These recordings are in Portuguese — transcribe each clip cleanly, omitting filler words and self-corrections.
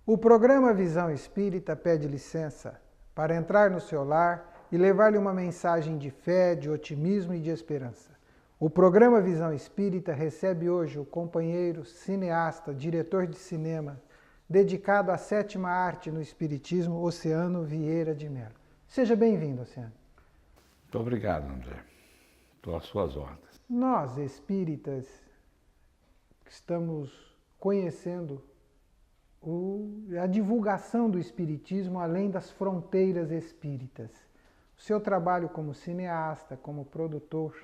O programa Visão Espírita pede licença para entrar no seu lar e levar-lhe uma mensagem de fé, de otimismo e de esperança. O programa Visão Espírita recebe hoje o companheiro, cineasta, diretor de cinema, dedicado à sétima arte no Espiritismo, Oceano Vieira de Mello. Seja bem-vindo, Oceano. Muito obrigado, André. Estou às suas ordens. Nós, espíritas, estamos conhecendo a divulgação do Espiritismo além das fronteiras espíritas. O seu trabalho como cineasta, como produtor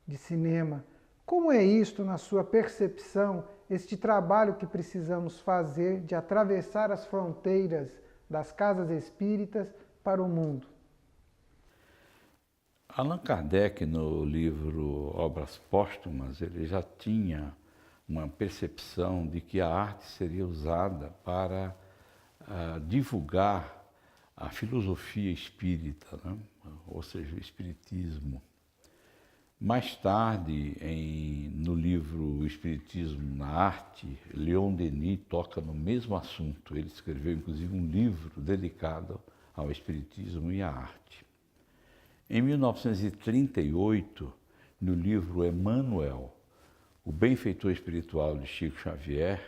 de cinema, como é isto na sua percepção, este trabalho que precisamos fazer de atravessar as fronteiras das casas espíritas para o mundo? Allan Kardec, no livro Obras Póstumas, ele já tinha uma percepção de que a arte seria usada para divulgar a filosofia espírita, né? Ou seja, o espiritismo. Mais tarde, no livro O Espiritismo na Arte, Leon Denis toca no mesmo assunto. Ele escreveu, inclusive, um livro dedicado ao espiritismo e à arte. Em 1938, no livro Emmanuel, o benfeitor espiritual de Chico Xavier,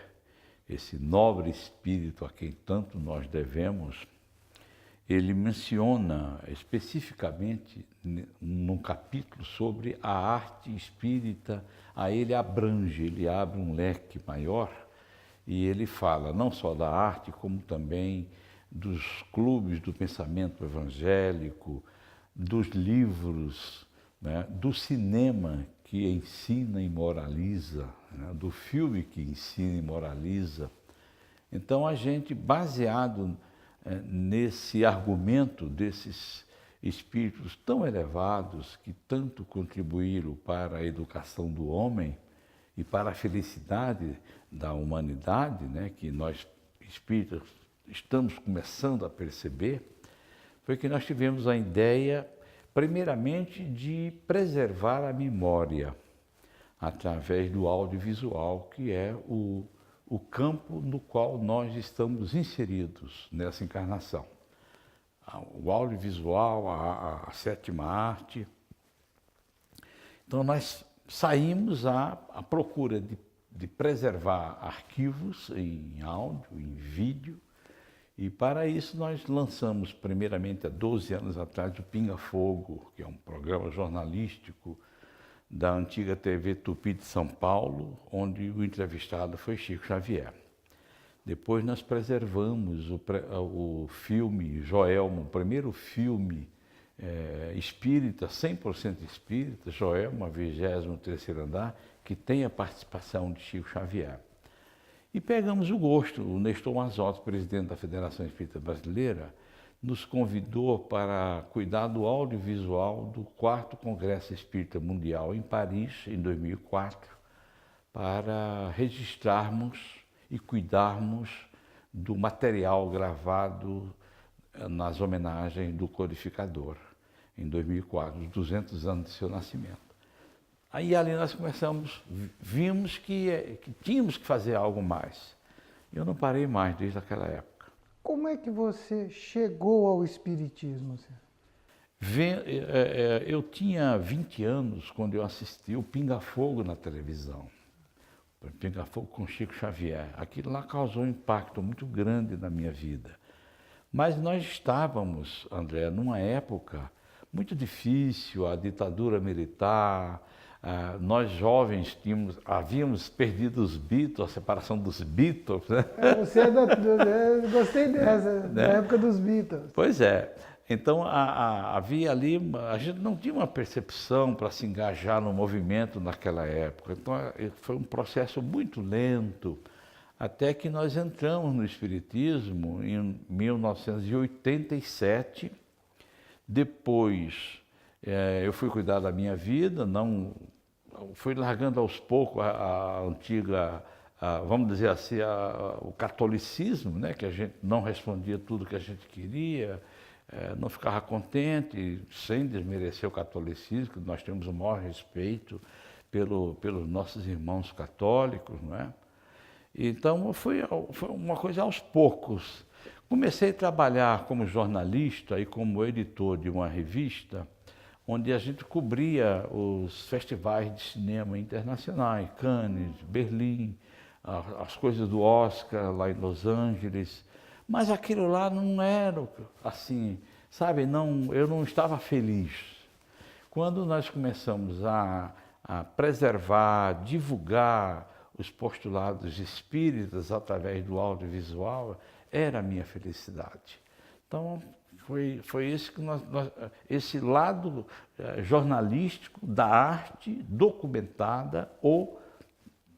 esse nobre espírito a quem tanto nós devemos, ele menciona especificamente num capítulo sobre a arte espírita, a ele abrange, ele abre um leque maior e ele fala não só da arte, como também dos clubes do pensamento evangélico, dos livros, né, do cinema que ensina e moraliza, né, do filme que ensina e moraliza. Então a gente, baseado nesse argumento desses espíritos tão elevados que tanto contribuíram para a educação do homem e para a felicidade da humanidade, né, que nós espíritas estamos começando a perceber, foi que nós tivemos a ideia, primeiramente, de preservar a memória através do audiovisual, que é o campo no qual nós estamos inseridos nessa encarnação. O audiovisual, a sétima arte. Então nós saímos à procura de preservar arquivos em áudio, em vídeo, e para isso nós lançamos primeiramente há 12 anos atrás o Pinga Fogo, que é um programa jornalístico da antiga TV Tupi de São Paulo, onde o entrevistado foi Chico Xavier. Depois nós preservamos o filme Joelma, o primeiro filme espírita, 100% espírita, Joelma, 23º Andar, que tem a participação de Chico Xavier. E pegamos o gosto. O Nestor Mazotti, presidente da Federação Espírita Brasileira, nos convidou para cuidar do audiovisual do 4º Congresso Espírita Mundial em Paris, em 2004, para registrarmos e cuidarmos do material gravado nas homenagens do codificador, em 2004, os 200 anos de seu nascimento. Aí ali nós vimos que tínhamos que fazer algo mais. Eu não parei mais desde aquela época. Como é que você chegou ao Espiritismo, senhor? Eu tinha 20 anos quando eu assisti o Pinga Fogo na televisão. O Pinga Fogo com Chico Xavier. Aquilo lá causou um impacto muito grande na minha vida. Mas nós estávamos, André, numa época muito difícil, a ditadura militar. Nós jovens havíamos perdido os Beatles, a separação dos Beatles, né? Você gostei dessa, da época dos Beatles. Pois é. Então havia ali, a gente não tinha uma percepção para se engajar no movimento naquela época. Então foi um processo muito lento, até que nós entramos no Espiritismo em 1987. Depois eu fui cuidar da minha vida, fui largando aos poucos a antiga, vamos dizer assim, o catolicismo, né? Que a gente não respondia tudo que a gente queria, não ficava contente, sem desmerecer o catolicismo, que nós temos o maior respeito pelos nossos irmãos católicos, não é? Então, foi uma coisa aos poucos. Comecei a trabalhar como jornalista e como editor de uma revista, onde a gente cobria os festivais de cinema internacionais, Cannes, Berlim, as coisas do Oscar lá em Los Angeles. Mas aquilo lá não era assim, sabe? Não, eu não estava feliz. Quando nós começamos a preservar, divulgar os postulados espíritas através do audiovisual, era a minha felicidade. Então, foi esse, esse lado jornalístico da arte documentada, ou,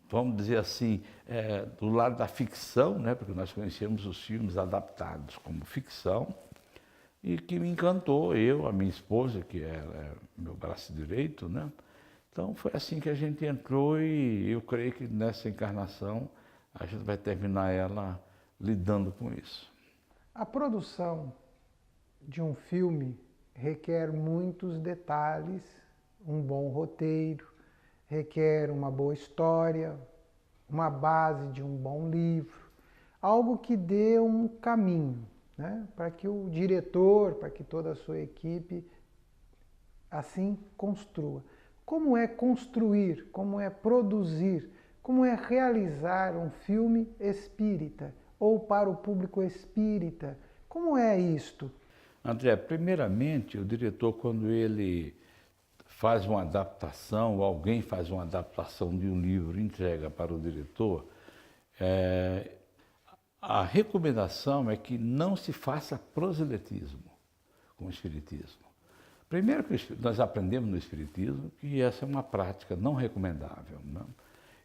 vamos dizer assim, do lado da ficção, né, porque nós conhecemos os filmes adaptados como ficção, e que me encantou, a minha esposa, que é meu braço direito, né? Então foi assim que a gente entrou e eu creio que nessa encarnação a gente vai terminar ela lidando com isso. A produção de um filme requer muitos detalhes, um bom roteiro, requer uma boa história, uma base de um bom livro, algo que dê um caminho, né, para que o diretor, para que toda a sua equipe assim construa. Como é construir, como é produzir, como é realizar um filme espírita ou para o público espírita? Como é isto? André, primeiramente, o diretor, quando ele faz uma adaptação, ou alguém faz uma adaptação de um livro e entrega para o diretor, a recomendação é que não se faça proselitismo com o espiritismo. Primeiro que nós aprendemos no espiritismo que essa é uma prática não recomendável, não?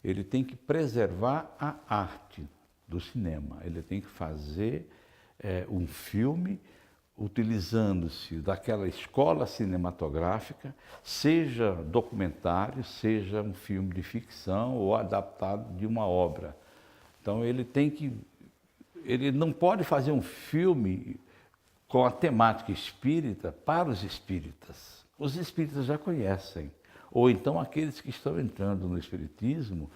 Ele tem que preservar a arte do cinema, ele tem que fazer um filme utilizando-se daquela escola cinematográfica, seja documentário, seja um filme de ficção ou adaptado de uma obra. Então ele não pode fazer um filme com a temática espírita para os espíritas. Os espíritas já conhecem, ou então aqueles que estão entrando no espiritismo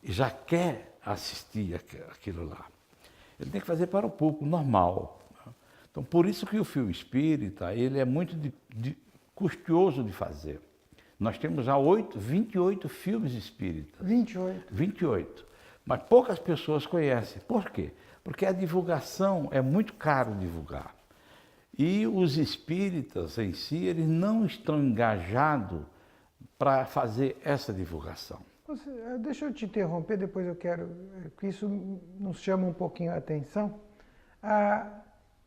já quer assistir aquilo lá. Ele tem que fazer para o público normal. Então, por isso que o filme espírita, ele é muito custoso de fazer. Nós temos já 28 filmes espíritas. 28. 28. Mas poucas pessoas conhecem. Por quê? Porque a divulgação é muito caro divulgar. E os espíritas em si, eles não estão engajados para fazer essa divulgação. Deixa eu te interromper, depois eu quero, que isso nos chama um pouquinho a atenção.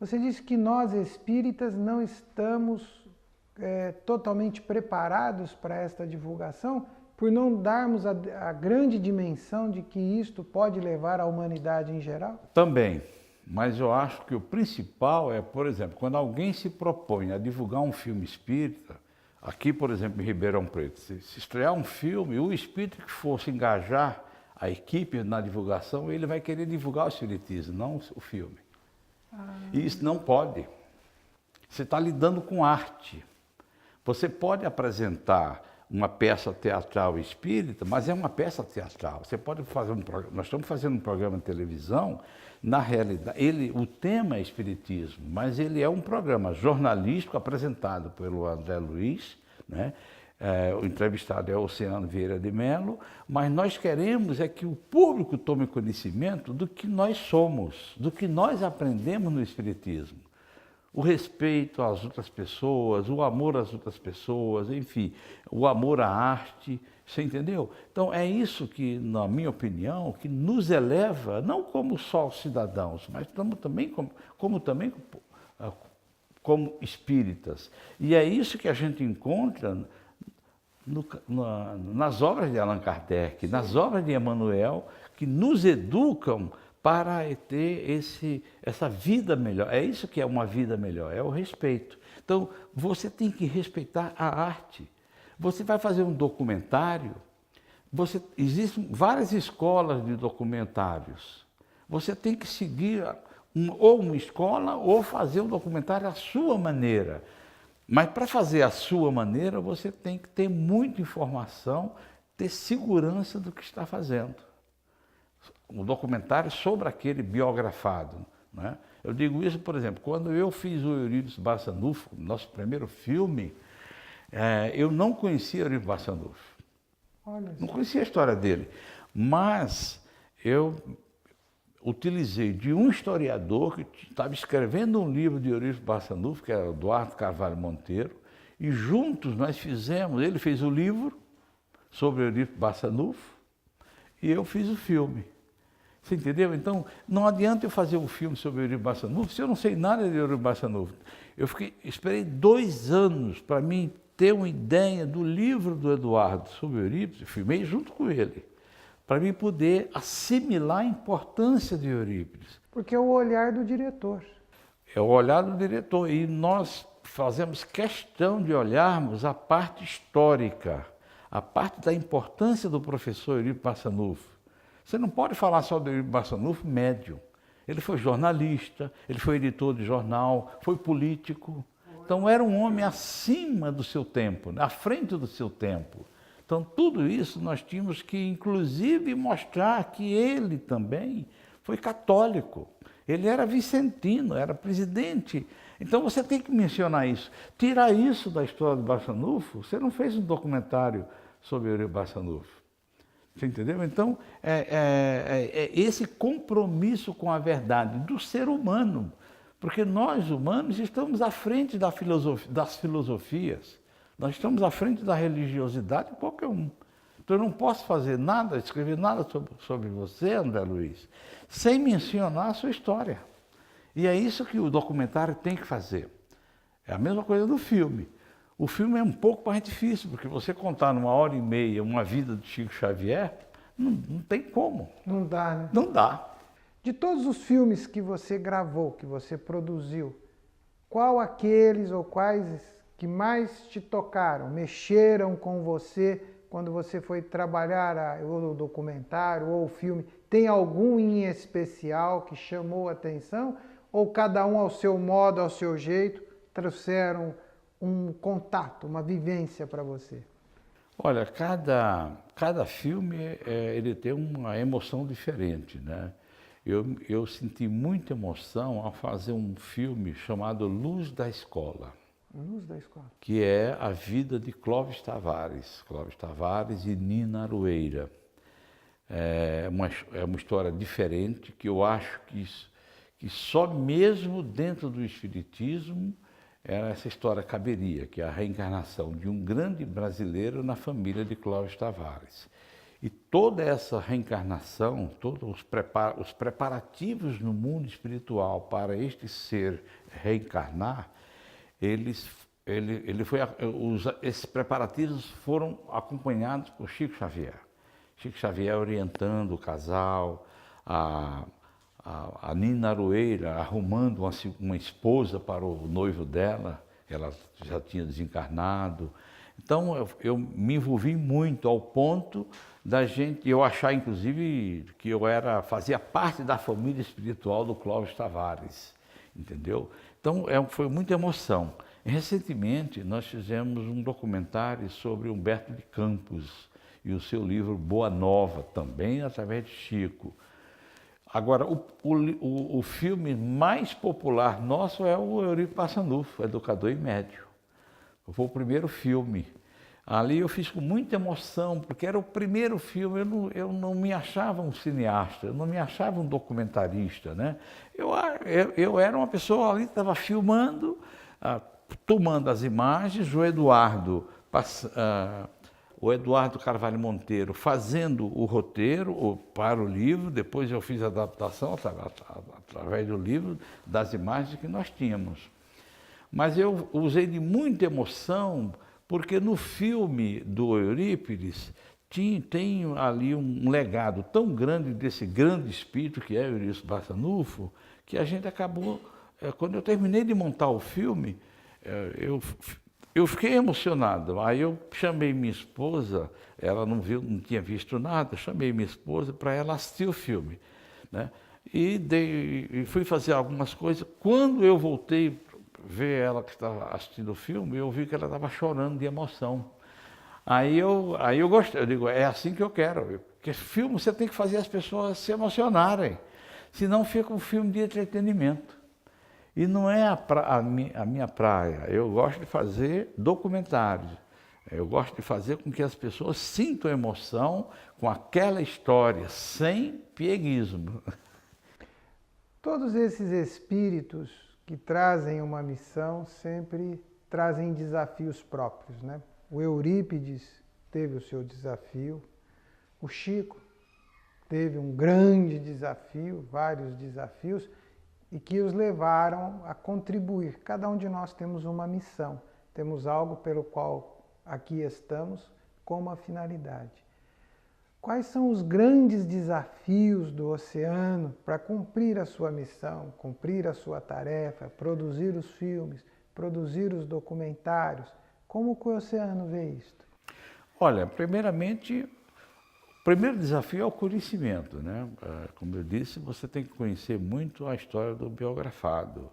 Você disse que nós espíritas não estamos totalmente preparados para esta divulgação, por não darmos a grande dimensão de que isto pode levar à humanidade em geral? Também. Mas eu acho que o principal é, por exemplo, quando alguém se propõe a divulgar um filme espírita, aqui, por exemplo, em Ribeirão Preto, se estrear um filme, o espírita que fosse engajar a equipe na divulgação, ele vai querer divulgar o espiritismo, não o filme. E isso não pode. Você está lidando com arte. Você pode apresentar uma peça teatral espírita, mas é uma peça teatral. Você pode fazer nós estamos fazendo um programa de televisão, na realidade, o tema é espiritismo, mas ele é um programa jornalístico apresentado pelo André Luiz, né? O entrevistado é o Oceano Vieira de Mello, mas nós queremos é que o público tome conhecimento do que nós somos, do que nós aprendemos no espiritismo. O respeito às outras pessoas, o amor às outras pessoas, enfim, o amor à arte, você entendeu? Então é isso que, na minha opinião, que nos eleva, não como só cidadãos, mas também como espíritas. E é isso que a gente encontra nas obras de Allan Kardec, nas obras de Emmanuel, que nos educam para ter essa vida melhor. É isso que é uma vida melhor, é o respeito. Então, você tem que respeitar a arte. Você vai fazer um documentário, existem várias escolas de documentários. Você tem que seguir ou uma escola ou fazer um documentário à sua maneira. Mas para fazer à sua maneira, você tem que ter muita informação, ter segurança do que está fazendo. um documentário sobre aquele biografado, né? Eu digo isso, por exemplo, quando eu fiz o Eurípides Barçanufo, nosso primeiro filme, eu não conhecia Eurípides Barçanufo. Não conhecia a história dele, mas eu utilizei de um historiador que estava escrevendo um livro de Eurípides Barçanufo, que era Eduardo Carvalho Monteiro, e juntos nós fizemos, ele fez o livro sobre Eurípides Barçanufo e eu fiz o filme. Você entendeu? Então, não adianta eu fazer um filme sobre Eurípides Barçanufo se eu não sei nada de Eurípides Barçanufo. Esperei 2 anos para mim ter uma ideia do livro do Eduardo sobre Eurípides, filmei junto com ele, para mim poder assimilar a importância de Eurípides. Porque é o olhar do diretor. É o olhar do diretor, e nós fazemos questão de olharmos a parte histórica, a parte da importância do professor Eurípides Barçanufo. Você não pode falar só do Eurípides Barçanufo médium. Ele foi jornalista, ele foi editor de jornal, foi político. Então era um homem acima do seu tempo, à frente do seu tempo. Então tudo isso nós tínhamos que inclusive mostrar que ele também foi católico. Ele era vicentino, era presidente. Então você tem que mencionar isso. Tirar isso da história do Barçanufo, você não fez um documentário sobre Eurípides Barçanufo. Você entendeu? Então, esse compromisso com a verdade do ser humano, porque nós humanos estamos à frente das filosofias, nós estamos à frente da religiosidade de qualquer um. Então eu não posso fazer nada, escrever nada sobre você, André Luiz, sem mencionar a sua história. E é isso que o documentário tem que fazer. É a mesma coisa do filme. O filme é um pouco mais difícil, porque você contar numa hora e meia uma vida de Chico Xavier, não tem como. Não dá, né? Não dá. De todos os filmes que você gravou, que você produziu, qual aqueles ou quais que mais te tocaram, mexeram com você quando você foi trabalhar ou o documentário ou o filme? Tem algum em especial que chamou a atenção? Ou cada um ao seu modo, ao seu jeito, trouxeram um contato, uma vivência para você? Olha, cada filme ele tem uma emoção diferente, né? Eu senti muita emoção ao fazer um filme chamado Luz da Escola. Luz da Escola. Que é a vida de Clóvis Tavares e Nina Aroeira. É uma história diferente que eu acho que só mesmo dentro do Espiritismo essa história caberia, que é a reencarnação de um grande brasileiro na família de Clóvis Tavares. E toda essa reencarnação, todos os preparativos no mundo espiritual para este ser reencarnar, esses preparativos foram acompanhados por Chico Xavier. Chico Xavier orientando o casal, a Nina Aroeira arrumando uma esposa para o noivo dela, ela já tinha desencarnado. Então eu me envolvi muito ao ponto da gente, eu achar inclusive que eu fazia parte da família espiritual do Clóvis Tavares, entendeu? Então foi muita emoção. Recentemente nós fizemos um documentário sobre Humberto de Campos e o seu livro Boa Nova, também através de Chico. Agora, o filme mais popular nosso é o Eurípides Barçanufo, Educador e Médium. Foi o primeiro filme. Ali eu fiz com muita emoção, porque era o primeiro filme, eu não me achava um cineasta, eu não me achava um documentarista, né? Eu era uma pessoa ali que estava filmando, tomando as imagens, o Eduardo Carvalho Monteiro fazendo o roteiro para o livro, depois eu fiz a adaptação através do livro, das imagens que nós tínhamos. Mas eu usei de muita emoção, porque no filme do Eurípides tem ali um legado tão grande desse grande espírito que é Eurípides Barçanufo, que a gente acabou, quando eu terminei de montar o filme, eu fiquei emocionado. Aí eu chamei minha esposa, ela não tinha visto nada, chamei minha esposa para ela assistir o filme, né? E fui fazer algumas coisas. Quando eu voltei ver ela que estava assistindo o filme, eu vi que ela estava chorando de emoção. Aí eu gostei, eu digo, é assim que eu quero. Porque filme você tem que fazer as pessoas se emocionarem, senão fica um filme de entretenimento. E não é a minha praia. Eu gosto de fazer documentários. Eu gosto de fazer com que as pessoas sintam emoção com aquela história, sem pieguismo. Todos esses espíritos que trazem uma missão sempre trazem desafios próprios, né? O Eurípides teve o seu desafio, o Chico teve um grande desafio, vários desafios, e que os levaram a contribuir. Cada um de nós temos uma missão, temos algo pelo qual aqui estamos com uma finalidade. Quais são os grandes desafios do oceano para cumprir a sua missão, cumprir a sua tarefa, produzir os filmes, produzir os documentários? Como que o oceano vê isto? Olha, primeiramente, o primeiro desafio é o conhecimento, né? Como eu disse, você tem que conhecer muito a história do biografado,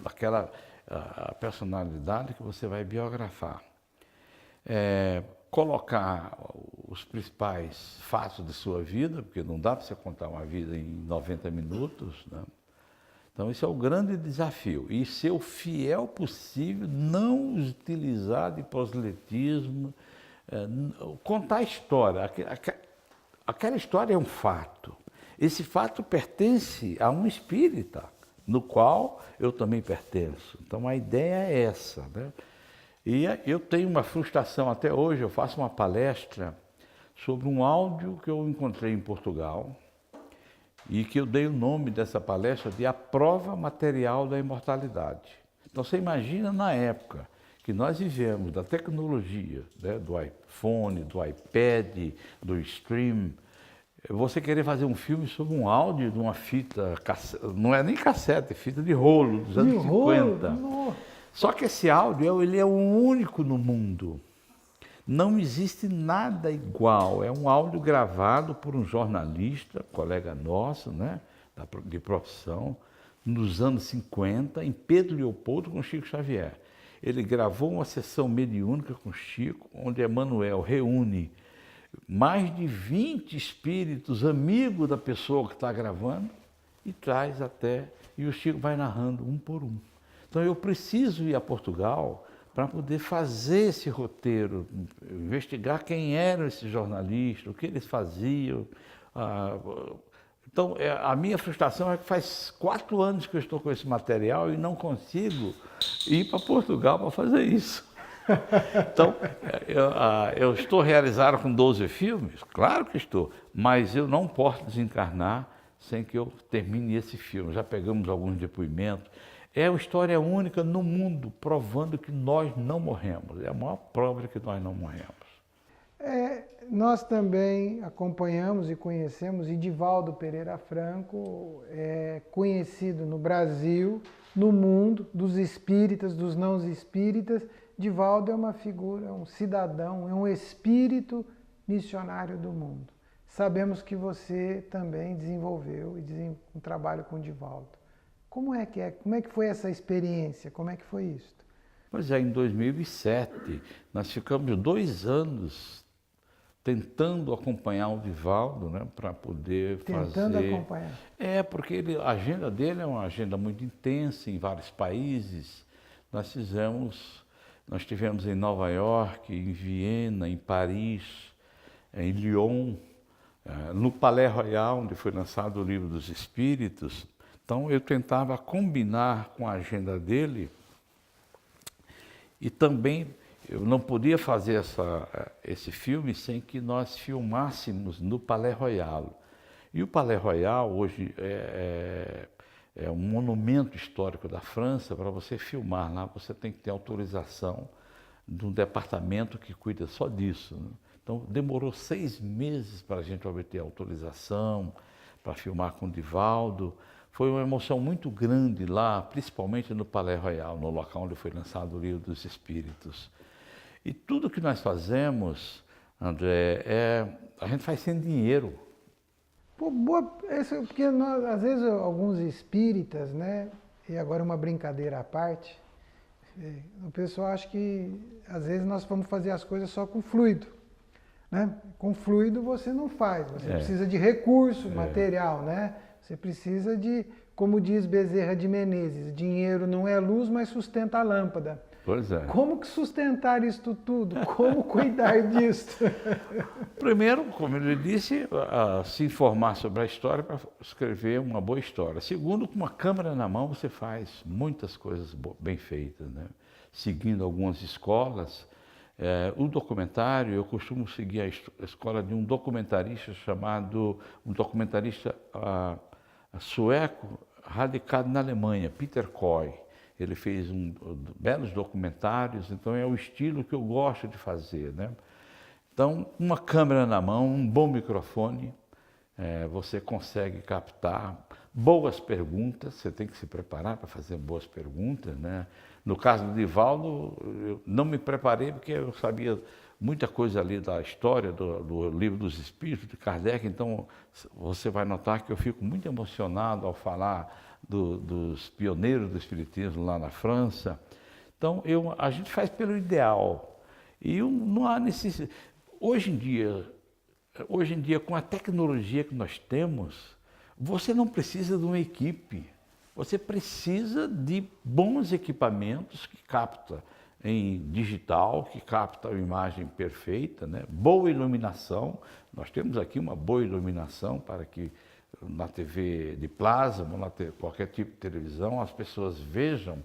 daquela a personalidade que você vai biografar. Colocar os principais fatos de sua vida, porque não dá para você contar uma vida em 90 minutos, né? Então, esse é o grande desafio. E ser o fiel possível, não utilizar de proselitismo, contar a história. Aquela história é um fato. Esse fato pertence a um espírita, no qual eu também pertenço. Então, a ideia é essa, né? E eu tenho uma frustração até hoje, eu faço uma palestra sobre um áudio que eu encontrei em Portugal e que eu dei o nome dessa palestra de A Prova Material da Imortalidade. Então você imagina na época que nós vivemos da tecnologia, né, do iPhone, do iPad, do stream, você querer fazer um filme sobre um áudio de uma fita, não é nem cassete, é fita de rolo dos anos 50. Rolo? Só que esse áudio, ele é o único no mundo. Não existe nada igual. É um áudio gravado por um jornalista, colega nosso, né, de profissão, nos anos 50, em Pedro Leopoldo com Chico Xavier. Ele gravou uma sessão mediúnica com Chico, onde Emmanuel reúne mais de 20 espíritos amigos da pessoa que está gravando e traz até, e o Chico vai narrando um por um. Então eu preciso ir a Portugal para poder fazer esse roteiro, investigar quem eram esses jornalistas, o que eles faziam. Então a minha frustração é que faz 4 anos que eu estou com esse material e não consigo ir para Portugal para fazer isso. Então eu estou realizado com 12 filmes? Claro que estou, mas eu não posso desencarnar sem que eu termine esse filme. Já pegamos alguns depoimentos. É uma história única no mundo, provando que nós não morremos. É a maior prova de que nós não morremos. Nós também acompanhamos e conhecemos Edivaldo Pereira Franco, conhecido no Brasil, no mundo, dos espíritas, dos não espíritas. Edivaldo é uma figura, é um cidadão, é um espírito missionário do mundo. Sabemos que você também desenvolveu um trabalho com Edivaldo. Como é que foi essa experiência? Como é que foi isso? Pois é, em 2007, nós ficamos 2 anos tentando acompanhar o Edivaldo, né, para poder Tentando acompanhar? Porque a agenda dele é uma agenda muito intensa em vários países. Nós tivemos em Nova York, em Viena, em Paris, em Lyon, no Palais Royal, onde foi lançado o Livro dos Espíritos. Então eu tentava combinar com a agenda dele e também eu não podia fazer esse filme sem que nós filmássemos no Palais Royal. E o Palais Royal hoje é um monumento histórico da França. Para você filmar lá, você tem que ter autorização de um departamento que cuida só disso, né? Então demorou 6 meses para a gente obter autorização para filmar com o Edivaldo. Foi uma emoção muito grande lá, principalmente no Palais Royal, no local onde foi lançado o Livro dos Espíritos. E tudo que nós fazemos, André, a gente faz sem dinheiro. Porque às vezes alguns espíritas, né, e agora uma brincadeira à parte, O pessoal acha que às vezes nós vamos fazer as coisas só com fluido, né? Com fluido você não faz, você precisa de recurso material, né? Você precisa de, como diz Bezerra de Menezes, dinheiro não é luz, mas sustenta a lâmpada. Pois é. Como que sustentar isto tudo? Como cuidar disso? Primeiro, como ele disse, se informar sobre a história para escrever uma boa história. Segundo, com uma câmera na mão você faz muitas coisas bem feitas, né? Seguindo algumas escolas. O documentário, eu costumo seguir a escola de um documentarista sueco radicado na Alemanha, Peter Coy. Ele fez belos documentários, então é o estilo que eu gosto de fazer, né? Então, uma câmera na mão, um bom microfone, você consegue captar boas perguntas, você tem que se preparar para fazer boas perguntas, né? No caso do Divaldo, eu não me preparei porque eu sabia muita coisa ali da história do Livro dos Espíritos, de Kardec, então você vai notar que eu fico muito emocionado ao falar dos pioneiros do Espiritismo lá na França. Então, a gente faz pelo ideal. E não há necessidade. Hoje em dia, com a tecnologia que nós temos, você não precisa de uma equipe. Você precisa de bons equipamentos que captam em digital, que captam a imagem perfeita, né? Boa iluminação. Nós temos aqui uma boa iluminação para que na TV de plasma, qualquer tipo de televisão, as pessoas vejam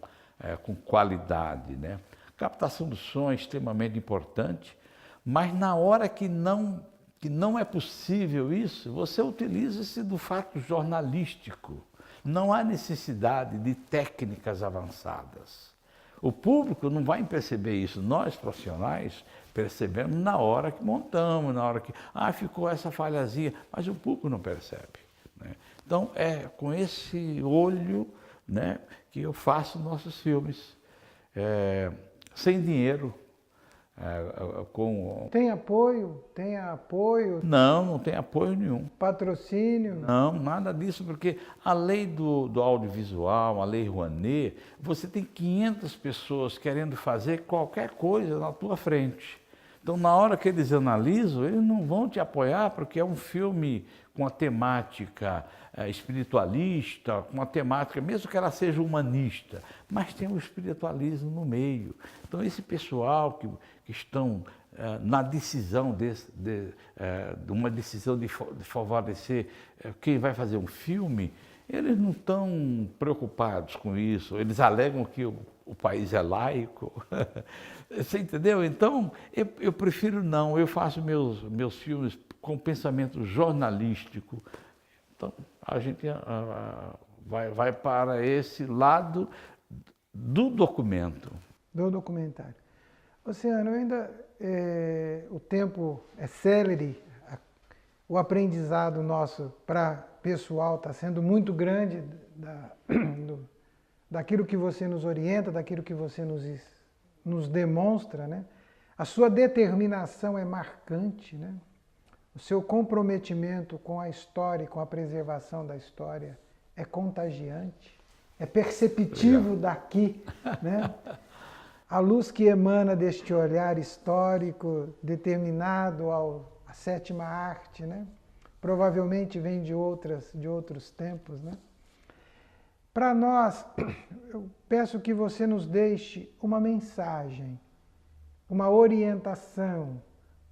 com qualidade, né? Captação do som é extremamente importante, mas na hora que não é possível isso, você utiliza-se do fato jornalístico. Não há necessidade de técnicas avançadas. O público não vai perceber isso. Nós, profissionais, percebemos na hora que montamos, na hora que ficou essa falhazinha, mas o público não percebe, né? Então, é com esse olho, né, que eu faço nossos filmes, sem dinheiro. Tem apoio? Tem apoio? Não tem apoio nenhum. Patrocínio? Não, nada disso, porque a lei do audiovisual, a lei Rouanet, você tem 500 pessoas querendo fazer qualquer coisa na tua frente. Então, na hora que eles analisam, eles não vão te apoiar, porque é um filme com a temática espiritualista, com a temática, mesmo que ela seja humanista, mas tem o espiritualismo no meio. Então, esse pessoal que estão na decisão de uma decisão de favorecer quem vai fazer um filme, eles não estão preocupados com isso. Eles alegam que o país é laico. Você entendeu? Então, eu prefiro não. Eu faço meus filmes com pensamento jornalístico. Então, a gente vai para esse lado do documento. Do documentário. Oceano, o tempo é célere, o aprendizado nosso para pessoal está sendo muito grande daquilo que você nos orienta, daquilo que você nos demonstra, né? A sua determinação é marcante, né? O seu comprometimento com a história e com a preservação da história é contagiante, é perceptível daqui, né? A luz que emana deste olhar histórico determinado à sétima arte, né? Provavelmente vem de outros tempos, né? Para nós, eu peço que você nos deixe uma mensagem, uma orientação,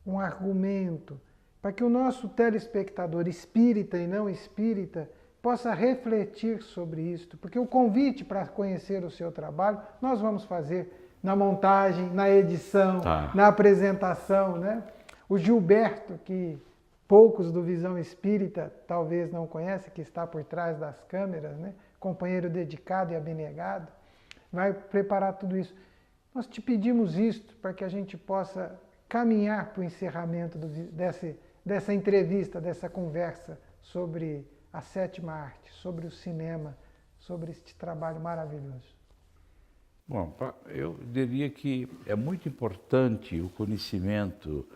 um argumento, para que o nosso telespectador espírita e não espírita possa refletir sobre isto, porque o convite para conhecer o seu trabalho nós vamos fazer na montagem, na edição, na apresentação, né? O Gilberto, que poucos do Visão Espírita talvez não conhecem, que está por trás das câmeras, né? Companheiro dedicado e abnegado, vai preparar tudo isso. Nós te pedimos isto para que a gente possa caminhar para o encerramento dessa entrevista, dessa conversa sobre a sétima arte, sobre o cinema, sobre este trabalho maravilhoso. Bom, eu diria que é muito importante o conhecimento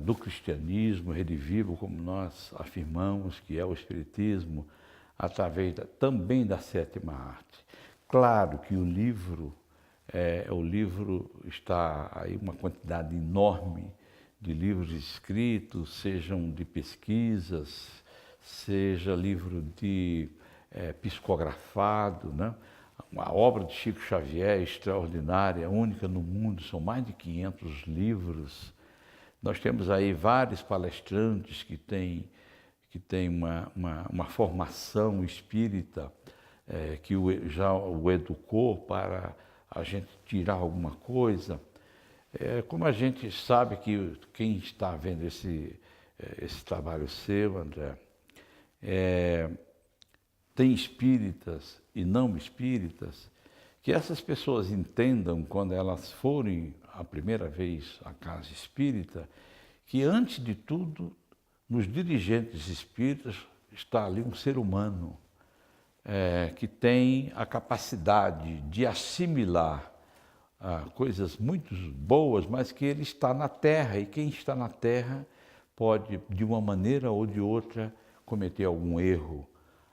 do cristianismo redivivo, como nós afirmamos que é o Espiritismo, através também da sétima arte. Claro que o livro O livro está aí uma quantidade enorme de livros escritos, sejam de pesquisas, seja livro de psicografado, né? A obra de Chico Xavier é extraordinária, única no mundo, são mais de 500 livros. Nós temos aí vários palestrantes que têm uma formação espírita que já o educou para a gente tirar alguma coisa. Como a gente sabe que quem está vendo esse trabalho seu, André, tem espíritas e não espíritas, que essas pessoas entendam, quando elas forem a primeira vez à casa espírita, que antes de tudo, nos dirigentes espíritas, está ali um ser humano que tem a capacidade de assimilar coisas muito boas, mas que ele está na Terra, e quem está na Terra pode, de uma maneira ou de outra, cometer algum erro.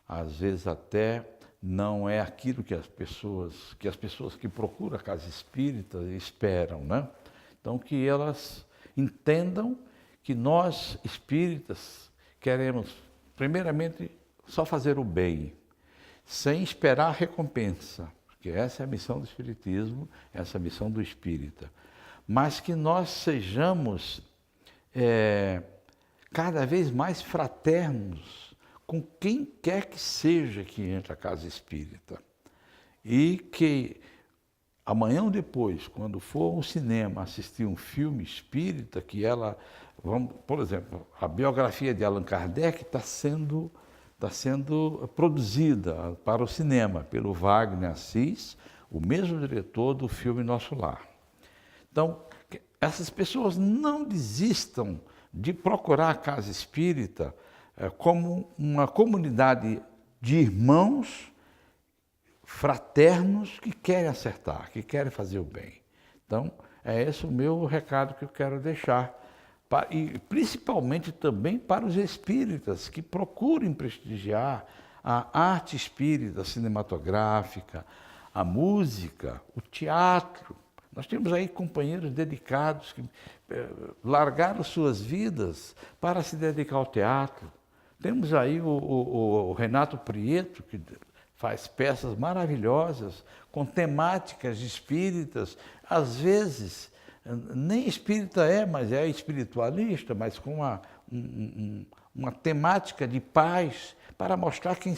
Às vezes até não é aquilo que as pessoas que procuram a casa espírita esperam, né? Então que elas entendam que nós espíritas queremos, primeiramente, só fazer o bem, sem esperar recompensa, porque essa é a missão do espiritismo, essa é a missão do espírita. Mas que nós sejamos cada vez mais fraternos com quem quer que seja que entre a casa espírita. E que amanhã ou depois, quando for ao cinema assistir um filme espírita, que por exemplo, a biografia de Allan Kardec está sendo produzida para o cinema pelo Wagner Assis, o mesmo diretor do filme Nosso Lar. Então, essas pessoas não desistam de procurar a casa espírita como uma comunidade de irmãos fraternos que querem acertar, que querem fazer o bem. Então, é esse o meu recado que eu quero deixar, e principalmente também para os espíritas que procurem prestigiar a arte espírita cinematográfica, a música, o teatro. Nós temos aí companheiros dedicados que largaram suas vidas para se dedicar ao teatro. Temos aí o Renato Prieto, que faz peças maravilhosas, com temáticas espíritas, às vezes nem espírita mas é espiritualista, mas com uma temática de paz, para mostrar quem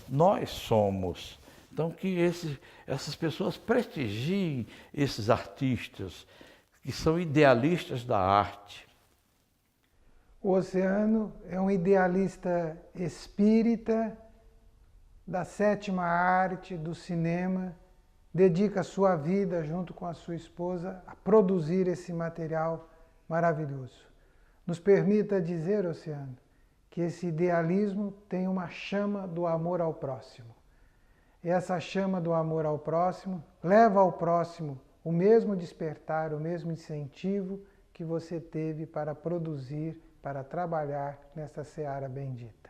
nós somos. Então, que essas pessoas prestigiem esses artistas, que são idealistas da arte. O Oceano é um idealista espírita da sétima arte, do cinema, dedica sua vida, junto com a sua esposa, a produzir esse material maravilhoso. Nos permita dizer, Oceano, que esse idealismo tem uma chama do amor ao próximo. E essa chama do amor ao próximo leva ao próximo o mesmo despertar, o mesmo incentivo que você teve para produzir, para trabalhar nessa seara bendita.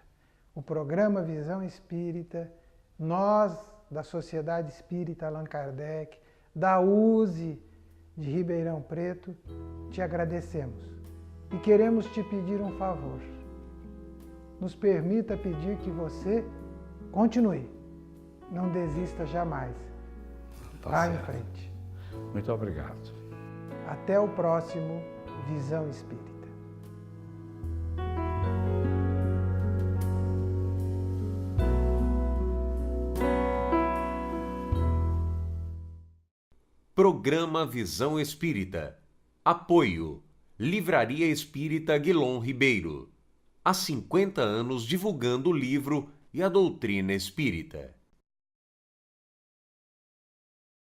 O programa Visão Espírita, nós da Sociedade Espírita Allan Kardec, da USE de Ribeirão Preto, te agradecemos e queremos te pedir um favor. Nos permita pedir que você continue, não desista jamais. Vá em frente. Muito obrigado. Até o próximo Visão Espírita. Programa Visão Espírita. Apoio. Livraria Espírita Guilom Ribeiro. Há 50 anos divulgando o livro e a doutrina espírita.